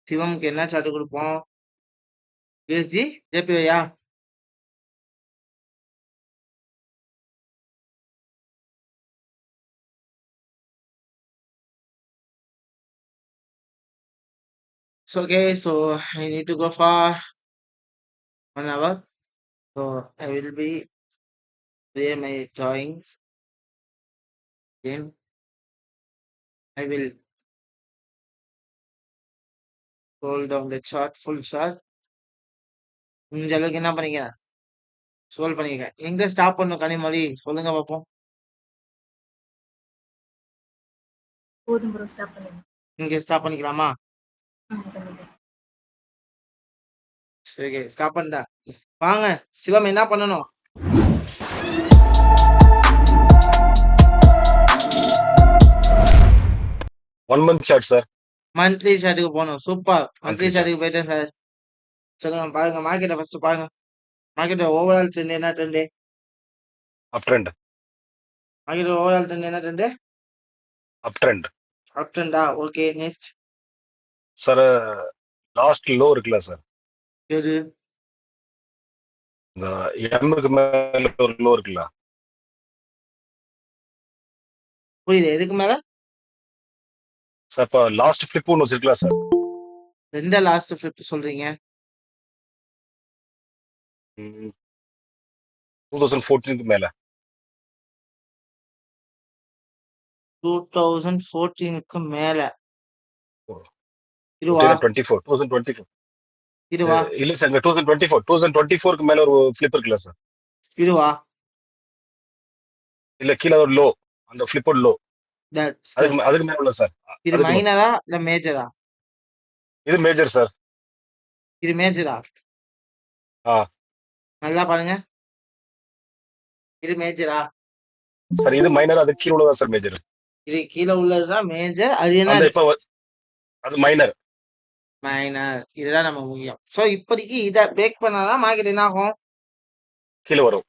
சிவம்க்கு என்ன சார்ட் குடுப்போம்? USD JPY-யா? It's okay. So I need to go for 1 hour. So I will be clear my drawings. Then I will scroll down the chart, full chart. முடிஞ்ச அளவுக்கு என்ன பண்ணிக்கிறேன்? Scroll பண்ணிக்கிறேன். எங்க stop பண்ணணும் கனிமொழி? சொல்லுங்க பாப்போம். போதும் ப்ரோ, ஸ்டாப் பண்ணிடுங்க. இங்க ஸ்டாப் பண்ணிக்கலாமா? பண்ணிடுங்க. சரி, ஸ்டாப் பண்ணிட்டேன். வாங்க, சிவம் என்ன பண்ணணும்? One month chart sir. Monthly சார்ட்டுக்கு போகணும். சூப்பர். Monthly Monthly chart. சார்ட்டுக்கு போயிட்டேன் சார். சொல்லுங்க, பாருங்க மார்க்கெட்டை ஃபர்ஸ்ட் பாருங்க. மார்க்கெட் ஓவரால் ட்ரெண்ட் என்ன trend? Up trend. Market overall trend என்ன ட்ரெண்ட்? Up trend. அப் ட்ரெண்டா? Okay, next. Sir last low இருக்குல்ல சார், எது? இந்த எம்முக்கு மேல ஒரு லோ இருக்குல்ல புரியுது. எதுக்கு மேல? சார், இப்போ லாஸ்ட் ஃபிளிப் ஒன்று வச்சிருக்கல சார், எந்த லாஸ்ட் ஃபிளிப் சொல்றீங்க? 2014க்கு மேல. 2014க்கு மேல. ஓ. இதுவா? 2024 இதுவா? இல்ல சார், 2024க்கு மேல ஒரு ஃபிளிப் இருக்குல்ல சார், இதுவா? இல்ல கீழே ஒரு லோ, அந்த ஃபிளிப்போட லோ, தட்ஸ் அதுக்கு மேல உள்ள சார். இது அதுக்கு மேல. மைனரா இல்ல மேஜரா? இது மேஜர் சார். இது மேஜரா? ஆ நல்லா பாருங்க. இது மேஜரா? சார், இது மைனர், அது கீழே உள்ளதா சார் மேஜர். இது கீழே உள்ளதுதான் மேஜர். அது என்ன? அந்த இப்போ அது மைனர். மைனர். இதெல்லாம் நம்ம முக்கியம். சோ இப்போதைக்கு இதை பிரேக் பண்ணாதான் மார்க்கெட் என்ன ஆகும்? கீழே வரும்.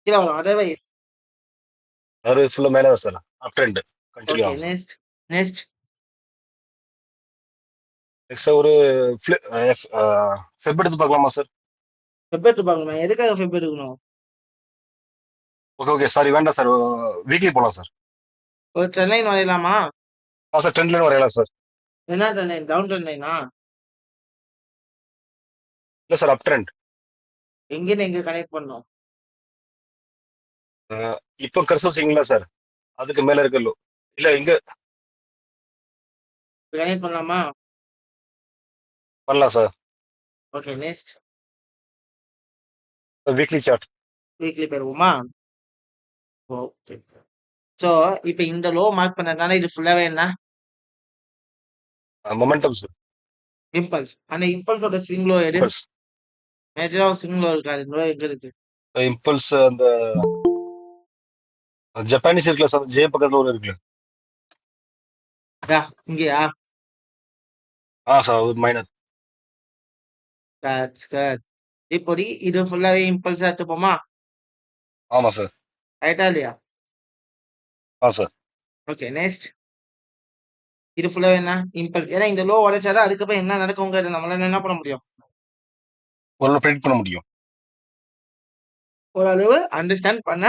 கீழே வரும். அதர்வைஸ் அது ஃபுல்லா மேல தான் sir, up trend continue okay. ஆகும். நெக்ஸ்ட் நெக்ஸ்ட் நெக்ஸ்ட் ஒரு ஃபெப் எடுத்து பார்க்கலாமா சார்? ஃபெப் எடுத்து பார்க்கணுமா? எதுக்காக ஃபெப் எடுக்கணும்? ஓகே ஓகே, சாரி வேண்டாம் சார், வீக்லி போகலாம் சார். ஒரு ட்ரெண்ட் லைன் வரையலாமா? சார் ட்ரெண்ட் லைன் வரையலாம் சார். என்ன ட்ரெண்ட் லைன்? டவுன் ட்ரெண்ட் லைனா? இல்ல சார், அப் ட்ரெண்ட். எங்கேருந்து எங்க கனெக்ட் பண்ணோம்? இப்போ கர்சர் வச்சிங்களா சார், அதுக்கு மேல இருக்கல்லோ, இல்ல இங்க கனெக்ட் பண்ணலாமா? பண்ணலாம் sir. Okay. Next weekly chart. Weekly போயிருவோமா? ஓகே. சோ இப்போ இந்த லோ மார்க் பண்ணதுனால இது ஃபுல்லாவே என்ன? Momentum sir. இம்பல்ஸ். அந்த இம்பல்ஸோட ஸ்விங் லோ எது? இம்பல்ஸ். மேஜரா ஸ்விங் லோ இருக்காது. லோ எங்க இருக்கு? இம்பல்ஸ் அந்த ஜப்பானீஸ் இருக்குல்ல சார், ஜே பக்கத்துல ஒரு இருக்குல்ல. இங்கயா? சார் ஒரு மைனர். That's good. இப்போடி இது ஃபுல்லாவே இம்பல்ஸ் எடுத்துப்போமா? ஆமா சார். ரைட்டா இல்லையா? சார். ஓகே. நெக்ஸ்ட் இது ஃபுல்லாவே என்ன? இம்பல்ஸ். ஏன்னா இந்த லோ உடைச்சாதான் அதுக்கப்புறம் என்ன நடக்குங்கிறது நம்மளால என்ன பண்ண முடியும்? ஒரு ப்ரெடிக்ட் பண்ண முடியும். ஓரளவு அண்டர்ஸ்டாண்ட் பண்ண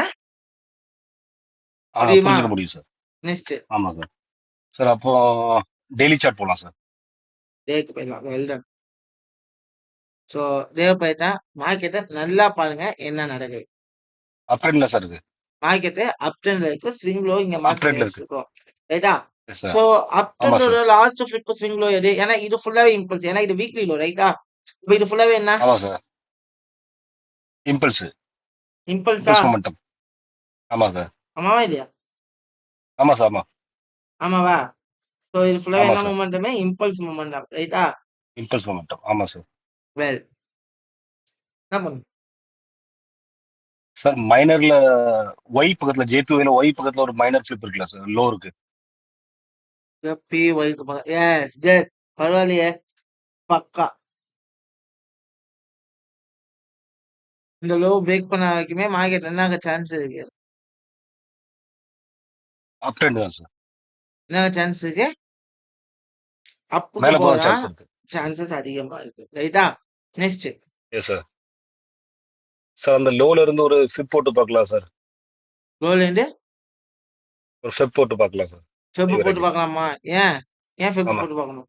முடியுமா? புரிஞ்சுக்க முடியும் சார். நெக்ஸ்ட் ஆமா சார். சார் அப்போ டெய்லி சார்ட் போகலாம் சார். டேக்கு போயிடலாம். Well done. ஸோ டேவ் போயிட்டா மார்க்கெட்டை நல்லா பாருங்க என்ன நடக்குது. அப் ட்ரெண்ட்ல சார் இருக்கு. மார்க்கெட்டு அப் ட்ரெண்ட்ல இருக்கு. ஸ்விங் லோ இங்க அப் மார்க் ட்ரெண்ட்ல பண்ணி இருக்கு. வச்சிருக்கோம். ரைட்டா? Yes sir. ஸோ அப் ஆமா ட்ரெண்டோட sir. Last flip swing low எது? ஏன்னா இது ஃபுல்லாவே இம்பல்ஸ். ஏன்னா இது வீக்லி லோ. ரைட்டா? இப்போ இது ஃபுல்லாவே என்ன? ஆமா சார், இம்பல்ஸ். இம்பல்ஸா? Impulse momentum. ஆமா சார். ஆமாவா இல்லையா? ஆமா சார். ஆமா. ஆமாவா? ஸோ இது ஃபுல்லாவே ஆமா என்ன சார், மூமெண்ட்டுமே? Impulse momentum. ரைட்டா? Impulse momentum. ஆமா சார். வெல் என்ன பண்ணும்? சார் மைனர்ல ஒய் பக்கத்துல, ஜே2ல ஒய் பக்கத்துல ஒரு மைனர் ஃபிளிப் இருக்குல்ல சார், லோ இருக்கு. பி ஒய்க்கு பக்கம். Yes good. பரவாயில்லையே. பக்கா. இந்த லோ பிரேக் பண்ண வரைக்குமே மார்க்கெட் என்ன ஆக சான்ஸ் இருக்கு? அப் ட்ரெண்ட் தான் சார். என்ன சான்ஸ் இருக்கு? அப்புக்கு மேல போக போகலாம். சான்ஸ் இருக்கு. சான்சஸ் அதிகமா இருக்கு. ரைட்டா? நெக்ஸ்ட். Yes sir. சார் அந்த லோல இருந்து ஒரு ஃபிப் போட்டு பார்க்கலாம் சார். லோலேருந்து ஒரு ஃபிப் போட்டு பார்க்கலாம் சார். ஃபெப் கை போட்டு வரைக்கும். பார்க்கலாமா? ஏன்? ஏன் ஃபெப் ஆமா போட்டு பார்க்கணும்?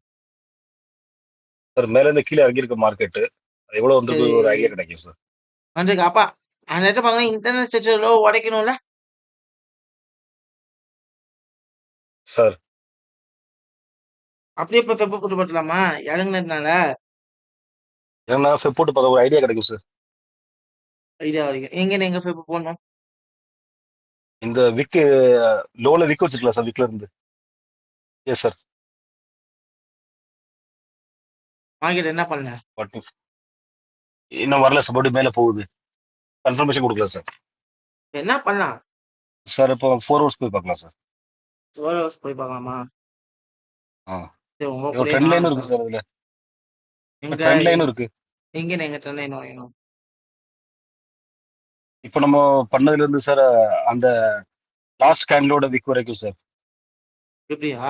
சார். மேல இருந்து கீழே இறங்கியிருக்கு மார்க்கெட்டு. அது எவ்வளவு வந்திருக்கு சரி. ஒரு ஐடியா கிடைக்கும் சார். வந்திருக்கு. அப்ப அந்த இடத்துல பார்க்கணும் இன்டர்னல் ஸ்ட்ரக்சர் லோ உடைக்கணும்ல? சார் அப்படியே இப்ப ஃபெப் போட்டு பார்க்கலாமா? இறங்குனதுனால ஏன்னா ஃபிப் போட்டு பார்க்க ஒரு ஐடியா கிடைக்கும் சார். ஐடியா வரைக்கும். எங்க எங்க ஃபெப் போடணும்? இந்த விக்கு லோல விக் வச்சிருக்கலாம் சார். விக்ல இருந்து. Yes sir. மார்க்கெட் என்ன பண்ணல? பட் இன்னும் வரல சார். மறுபடியும் மேல போகுது. கன்ஃபர்மேஷன் கொடுக்கல சார். என்ன பண்ணலாம்? சார் இப்போ 4 ஹவர்ஸ் போய் பார்க்கலாம் சார். 4 ஹவர்ஸ் போய் பார்க்கலாமா? ஆ சரி உங்க ஒரு கூடயே ட்ரெண்ட் லைனும் நானும் இருக்கு சார் அதுல. எங்க ட்ரெண்ட் லைனும் இருக்கு. எங்க ட்ரெண்ட் லைன் வேணும்? இப்போ நம்ம பண்ணதுல இருந்து சார் அந்த லாஸ்ட் கேண்டலோட விக் வரைக்கும் சார். எப்படியா?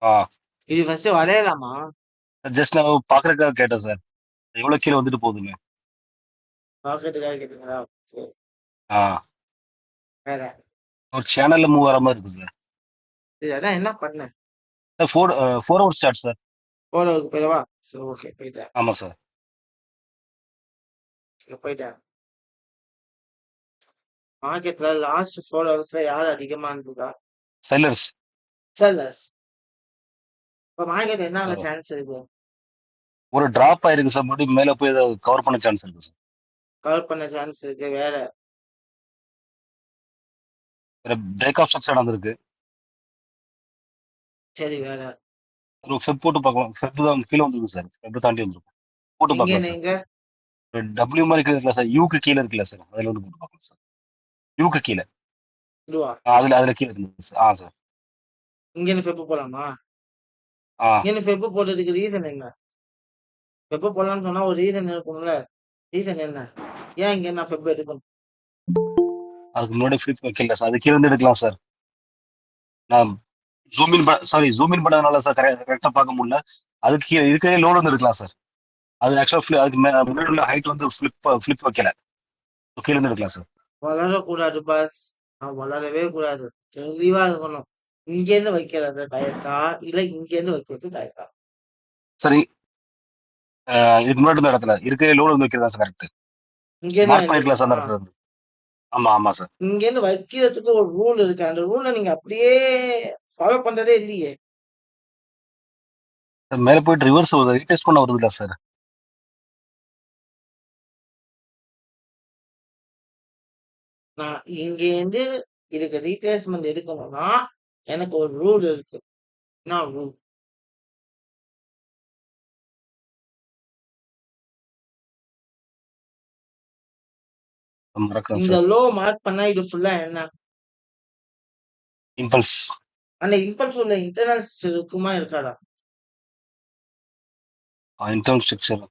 ஆ இது ஃபர்ஸ்ட் வரையலாமா? ஜஸ்ட் நான் பாக்குறதுக்காக கேட்டேன் சார். எவ்வளவு கீழே வந்துட்டு போகுதுங்க. பாக்கிறதுக்காக கேட்டீங்களா? சரி. ஆ வேற ஒரு சேனல்ல மூவ் ஆகிற மாதிரி இருக்கு சார். சரி அதான் என்ன பண்ண? Sir 4 hours chart sir. 4 ஹவருக்கு போயிடவா? சரி ஓகே போயிட்டேன். ஆமா சார். போயிட்டேன். மார்க்கெட்ல லாஸ்ட் 4 ஹவர்ஸ்ல யார் அதிகமா இருக்கா? செல்லர்ஸ். செல்லர்ஸ். இப்ப மார்க்கெட் என்ன ஆக சான்ஸ் இருக்கு? ஒரு டிராப் ஆயிருக்கு சார். மறுபடியும் மேல போய் கவர் பண்ண சான்ஸ் இருக்கு சார். கவர் பண்ண சான்ஸ் இருக்கு. வேற பிரேக் ஆஃப் ஸ்ட்ரக்சர் நடந்திருக்கு. சரி வேற ஒரு ஃபெப் போட்டு பார்க்கலாம். ஃபெப் தான் கீழே வந்துருக்கு சார். ஃபெப் தாண்டி வந்துருக்கும். போட்டு எங்க பார்க்கலாம் சார். நீங்க டபிள்யூ மாதிரி இருக்குல்ல சார். யூக்கு கீழே இருக்குல்ல சார். அதுல வந்து போட்டு பார்க்கலாம் சார். யூக்கு கீழே. இதுவா? அதுல கீழே இருக்கு சார். சார். இங்க ஃபெப் போலாமா? ஆ இங்க ஃபெப் போடுறதுக்கு ரீசன் என்ன? ஃபெப் போடலாம்னு சொன்னா ஒரு ரீசன் இருக்கும்ல. ரீசன் என்ன? ஏன் இங்க நான் ஃபெப் எடுக்கணும்? அதுக்கு முன்னாடி ஃபிளிப் வைக்கல சார். அது கீழே இருந்து எடுக்கலாம் சார். நான் ஜூம் இன் பண்ணதுனால சார் கரெக்டா பார்க்க முடியல. அதுக்கு கீழே இருக்கிறதே லோடு வந்து எடுக்கலாம் சார். அது ஆக்சுவலா அதுக்கு முன்னாடி உள்ள ஹைட் வந்து ஃபிளிப் வைக்கல. கீழே இருந்து எடுக்கலாம் சார். வளரக்கூடாது பாஸ். நான் வளரவே கூடாது. தெளிவா இருக்கணும். இங்க இருந்து வைக்கிறது கரெக்டா? இல்ல இங்க இருந்து வைக்கிறது கரெக்டா? சரி. இதுக்கு முன்னாடி இருந்த இடத்துல இருக்கிற லோடு வந்து வைக்கிறதா சார் கரெக்ட். இங்க இருந்து மார்க் பண்ணிருக்கலாம் சார் அந்த வைக்கணுமா? இடத்துல இருந்து. ஆமா சார். இங்க இருந்து வைக்கிறதுக்கு ஒரு ரூல் இருக்கு. அந்த ரூலை நீங்க அப்படியே ஃபாலோ பண்றதே இல்லையே. மேல போயிட்டு ரிவர்ஸ் வருது. ரீடெஸ்ட் பண்ண வருதுல்ல சார். நான் இங்க இருந்து இதுக்கு ரீப்ளேஸ்மெண்ட் எடுக்கணும்னா எனக்கு ஒரு ரூல் இருக்கு. என்ன ரூல்? மறக்கிறேன் இந்த சார். லோ மார்க் பண்ணா இது ஃபுல்லா என்ன? இம்பல்ஸ். அந்த இம்பல்ஸ் உள்ள இன்டர்னல் இருக்குமா இருக்காதா? Internal structure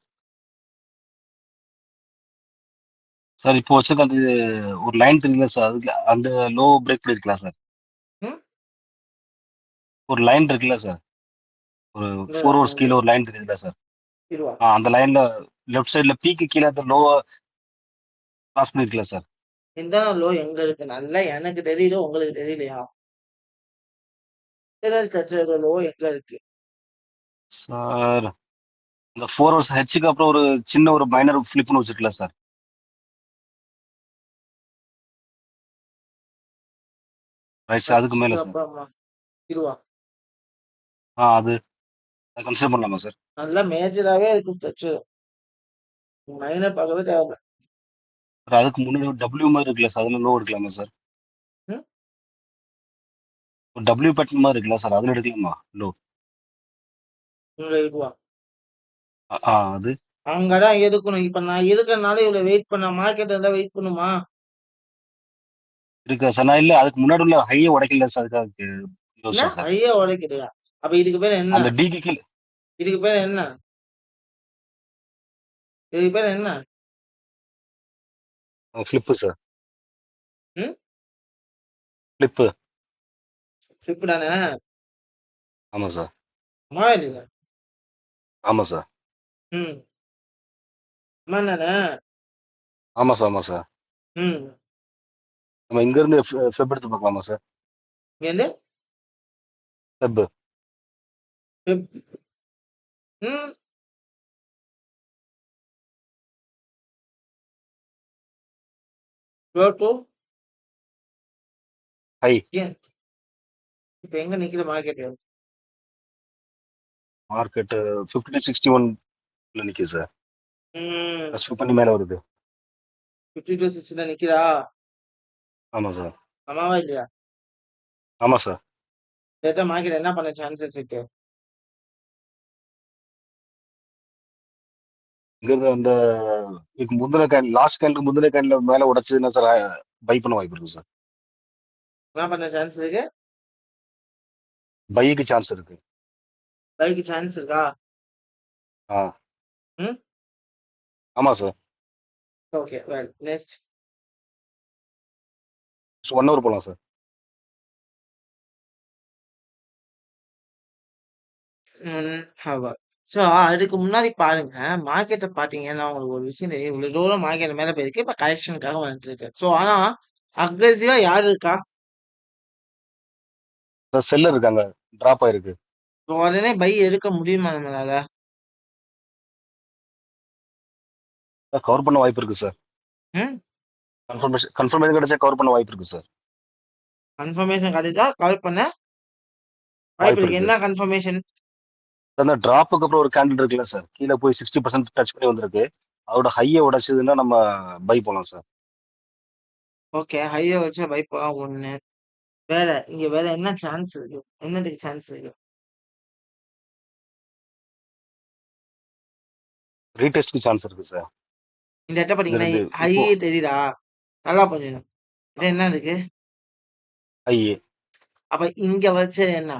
sir. இப்போ வச்சிருக்க அது ஒரு லைன் தெரியல சார். அதுக்கு அந்த லோ பிரேக் பண்ணிருக்கலாம் சார். ம்? ஒரு லைன் இருக்குல்ல சார். ஒரு இந்த 4 ஹவர்ஸ் கீழே ஒரு லைன் தெரியுதுல்ல சார். இருவா. அந்த லைன்ல லெஃப்ட் சைடுல பீக்கு கீழே அந்த லோ கிராஸ் பண்ணிருக்கல சார். இன்டர்னல் லோ எங்க இருக்கு? நல்லா எனக்கு தெரியல, உங்களுக்கு தெரியலையா? இன்டர்னல் ஸ்ட்ரக்சர் லோ எங்க இருக்கு? சார் இந்த 4 ஹவர்ஸ் ஹெச்சுக்கு அப்புறம் ஒரு சின்ன ஒரு மைனர் ஃபிளிப்னு வச்சிருக்கல சார். Right sir. அதுக்கு மேல ஹச்சுக்கு சார். அப்புறமா இருவா. அது கன்சிடர் பண்ணலாமா சார்? நல்லா மேஜராவே இருக்கு ஸ்ட்ரக்சர். மைனர் பார்க்கவே தேவையில்ல. அதுக்கு முன்னாடி ஒரு டபிள்யூ மாதிரி இருக்குல்ல சார். அதுல லோ எடுக்கலாமா சார்? ம்? ஒரு டபிள்யூ பேட்டர்ன் மாதிரி இருக்குல்ல சார். அதுல எடுக்கலாமா லோ? இங்க இருவா. அது அங்கதான் எடுக்கணும். இப்ப நான் இருக்கறனால இவ்வளவு வெயிட் பண்ண மார்க்கெட் இருந்தா வெயிட் பண்ணுமா? இருக்கா சார். நான் இல்ல அதுக்கு முன்னாடி உள்ள ஹையை உடைக்கல சார். அதுக்காக என்ன யோசிச்சேன் சார். ஐயா உடைக்குதுயா? அப்ப இதுக்கு பேர் என்ன? அந்த டிக்கு கீழே இதுக்கு பேர் என்ன? இதுக்கு பேர் என்ன? Flip sir. ம்? ஃபிளிப்பு. ஃபிளிப் தானே? ஆமா சார். ஆமா இல்லையா? ஆமா சார். ம். ஆமா தானே? ஆமா சார், ஆமா சார். ம். நம்ம இங்கருந்து ஃபெப் எடுத்து பார்க்கலாமா சார்? எது? ஃபெப். வெப் ம். கோ டூ ஹை. ஏன் இப்ப எங்க நிக்குது மார்க்கெட்டு? மார்க்கெட் 50-61ல நிக்குது சார். ம். ப்ளஸ் 50 மேல வருது. 52-60 நிக்குதா? ஆமா சார். ஆமாவா இல்லையா? ஆமா சார். லேட்டா மார்க்கெட் என்ன பண்ண சான்சஸ் இருக்கு? இங்கிருந்து அந்த இதுக்கு முந்தின லாஸ்ட் கேண்டுக்கு முந்தின கேண்ட்ல மேல உடைச்சதுன்னா சார் பை பண்ண வாய்ப்பு இருக்கு சார். என்ன பண்ண சான்ஸ் இருக்கு? பைக்கு சான்ஸ் இருக்கு. பைக்கு சான்ஸ் இருக்கா? ஆ. ம். ஆமா sir. Okay. Well next. 1 hour போலாம் சார். ஹவர். ஸோ அதுக்கு முன்னாடி பாருங்க, மார்க்கெட்ட பார்த்தீங்கன்னா, உங்களுக்கு ஒரு விஷயம் தெரியும். இவ்வளோ தூரம் மார்க்கெட் மேல போயிருக்கு. இப்ப கரெக்ஷனுக்காக வந்துட்டுருக்கு. ஸோ ஆனா, அக்ரெசிவா யாரு இருக்கா? சார் செல்லர் இருக்காங்க. டிராப் ஆயிருக்கு. உடனே பை எடுக்க முடியுமா நம்மளால? சார் கவர் பண்ண வாய்ப்பு இருக்கு சார். ம். கன்ஃபர்மேஷன் கிடைச்சா கவர் பண்ண வாய்ப்பு இருக்கு சார். கன்ஃபர்மேஷன் கிடைச்சா கால் பண்ண வாய்ப்பு வாய்ப்பு இருக்கு. இருக்கு. என்ன கன்ஃபர்மேஷன்? அந்த டிராப்புக்கு அப்புறம் ஒரு கேண்டில் இருக்குல்ல சார், கீழே போய் 60% டச் பண்ணி வந்திருக்கு. அதோட ஹையை உடைச்சதுன்னா நம்ம பை போலாம் சார். ஓகே. ஹைய வச்சு பை போலாம் 1. வேற இங்க வேற என்ன சான்ஸ் இருக்கு? என்னதுக்கு சான்ஸ் இருக்கு? ரீடெஸ்ட்க்கு சான்ஸ் இருக்கு சார். இந்த இடத்த இங்க பார்த்தீங்கன்னா, இருந்து ஹை இப்போ தெரியுதா? நல்லா புரிஞ்சுக்கணும். இது என்ன இருக்கு? ஹை அப்ப இங்க வச்சது என்ன?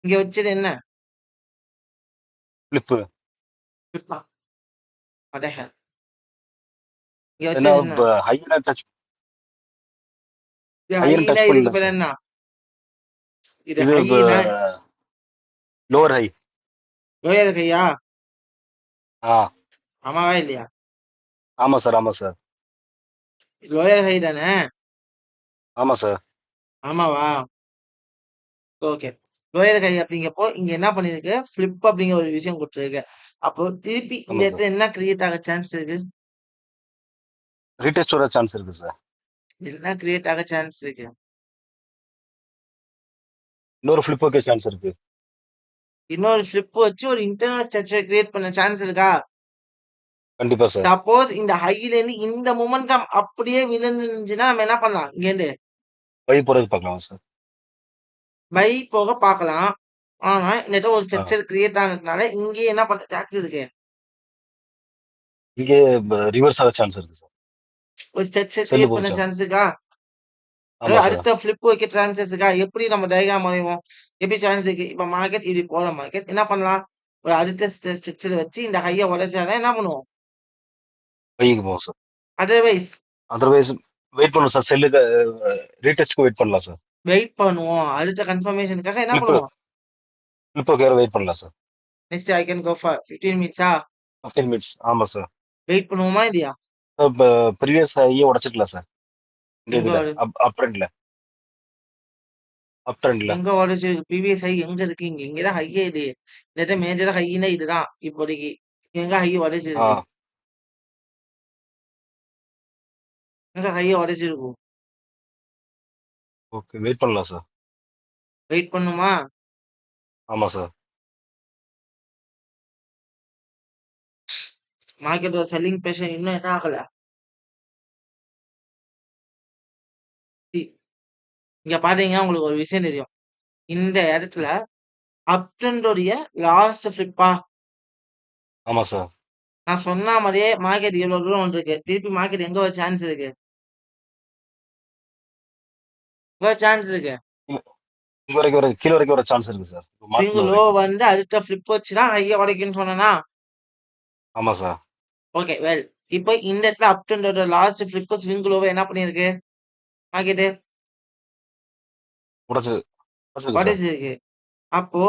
இங்க வச்சது என்ன? ஃபிளிப்பு. ஃபிளிப்பா? வாட் த ஹெல்? இங்க ஏன்னா வச்சது என்ன? இது ஹையர் ஹைனா டச் இதுக்கு பண்ணல பேர் சார். என்ன? இது இது ஹைனா லோவர் ஹை. லோயர் ஹையா? ஆ. ஆமாவா இல்லையா? ஆமா சார், ஆமா சார். லோயர் ஹை தானே? ஆமா சார். ஆமாவா? ஓகே. லோயர் ஹை அப்படிங்கப்போ இங்க என்ன பண்ணிருக்கு? ஃபிளிப் அப்படிங்கிற ஒரு விஷயம் குடுத்துருக்கு. அப்போ திருப்பி இந்த ஆமா சார். இடத்துல என்ன கிரியேட் ஆக சான்ஸ் இருக்கு? ரீடெஸ்ட் வர சான்ஸ் இருக்கு சார். என்ன கிரியேட் ஆக சான்ஸ் இருக்கு? இன்னொரு ஃபிளிப் வைக்க சான்ஸ் இருக்கு. இன்னொரு ஃபிளிப் வச்சு ஒரு இன்டர்னல் ஸ்ட்ரக்சர் கிரியேட் பண்ண சான்ஸ் இருக்கா? கண்டிப்பா சார். சப்போஸ் இந்த ஹைல இருந்து இந்த மொமெண்டம் அப்படியே விழுந்துருந்துச்சுன்னா நம்ம என்ன பண்ணலாம்? இங்கேருந்து பை போறதுக்கு பார்க்கலாம் சார். பை போக பார்க்கலாம். ஆனா இந்த இடத்துல ஒரு ஆ. ஸ்ட்ரக்சர் கிரியேட் ஆனதுனால இங்கேயே என்ன பண்ண சான்ஸ் இருக்கு? இங்கே ரிவர்ஸ் ஆக சான்ஸ் இருக்கு சார். ஒரு ஸ்ட்ரக்சர் செல்லு கிரியேட் பண்ண போச்சு. சான்ஸ் இருக்கா? ஆமா சார். அடுத்த ஃபிளிப் வைக்க சான்சஸ் இருக்கா? எப்படி நம்ம டயகிராம் வரைவோம்? எப்படி சான்ஸ் இருக்கு? இப்ப மார்க்கெட் இப்படி போற மார்க்கெட் என்ன பண்ணலாம்? ஒரு அடுத்த ஸ்ட்ரக்சர் வச்சு இந்த ஹைய உடைச்சாதான் என்ன பண்ணுவோம்? பைக்கு போகும் சார். அதர்வைஸ் அதர்வைஸ் வெயிட் பண்ணும் சார். செல்லுக்கு ரீடெஸ்ட்க்கு வெயிட் பண்ணலாம் சார். வெயிட் பண்ணுவோம். அடுத்த கன்ஃபர்மேஷனுக்காக என்ன ஃபிளிப்பு பண்ணுவோம்? ஃபிளிப்புக்கு வேற வெயிட் பண்ணலாம் sir. Next I can go for 15 மினிட்ஸா? 15 மினிட்ஸ். ஆமா சார். வெயிட் பண்ணுவோமா இல்லையா? இப்ப ப்ரீவியஸ் ஹையே உடைச்சிக்கலாம் சார். இந்த எங்க இதுல வரு அப் ட்ரெண்ட்ல அப் ட்ரெண்ட்ல எங்க உடைச்சிருக்கு? பிவிஎஸ் ஹை எங்க இருக்கு? இங்க தான் ஹையே இல்லையே. இந்த இடத்துல மேஜரா ஹைன்னா இதுதான் இப்போதைக்கு. எங்க ஹை ஆ. உடைச்சிருக்கு? எங்க ஹைய உடைச்சிருக்கும்? ஓகே. வெயிட் பண்ணலாம் சார். வெயிட் பண்ணுமா? ஆமா சார். மார்க்கெட்டோட செல்லிங் பிரஷர் இன்னும் என்ன ஆகல? இங்க பாத்தீங்கன்னா உங்களுக்கு ஒரு விஷயம் தெரியும். இந்த இடத்துல அப் ட்ரெண்டோடைய லாஸ்ட் ஃபிளிப்பா? ஆமா சார். நான் சொன்ன மாரியே மார்க்கெட் இவ்வளவு தூரம் வந்திருக்கு. திருப்பி மார்க்கெட் எங்க ஒரு சான்ஸ் இருக்கு? எங்க ஒரு சான்ஸ் இருக்கு? இங்க வரைக்கும் வர கீழ வரைக்கும் வர சான்ஸ் இருக்கு சார். ஸ்விங் மார்க்ல லோ வரைக்கும். வந்து அடுத்த ஃபிளிப் வச்சு தான் ஹைய உடைக்கும்னு சொன்னேனா? ஆமா சார். Okay well. இப்போ இந்த இடத்துல அப் ட்ரெண்டோட லாஸ்ட் ஃபிளிப் ஸ்விங் லோவ என்ன பண்ணிருக்கு? மார்க்கெட் உடைச்சு உடைச்சிருக்கு சார். உடைச்சிருக்கு. அப்போ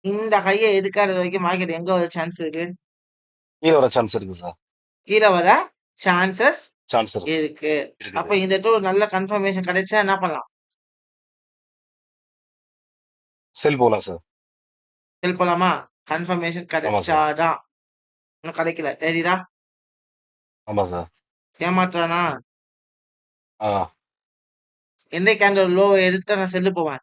இந்த ஹைய எடுக்காத வரைக்கும் மார்க்கெட் எங்க வர சான்ஸ் இருக்கு? கீழ வர சான்ஸ் இருக்கு சார். கீழ வர சான்சஸ் சான்ஸ் இருக்கு. இருக்கு. இருக்குது. அப்ப இந்த இடத்துல ஒரு நல்ல கன்ஃபர்மேஷன் கிடைச்சா என்ன பண்ணலாம்? செல் போலாம் சார். செல் போலாமா? கன்ஃபர்மேஷன் ஆமா சார். கிடைச்சாதான். இன்னும் கிடைக்கல. தெரியுதா? ஆமா சார். ஏமாத்துறானா? ஆ. எந்த கேண்டில் லோ எடுத்தா நான் செல்லு போவேன்?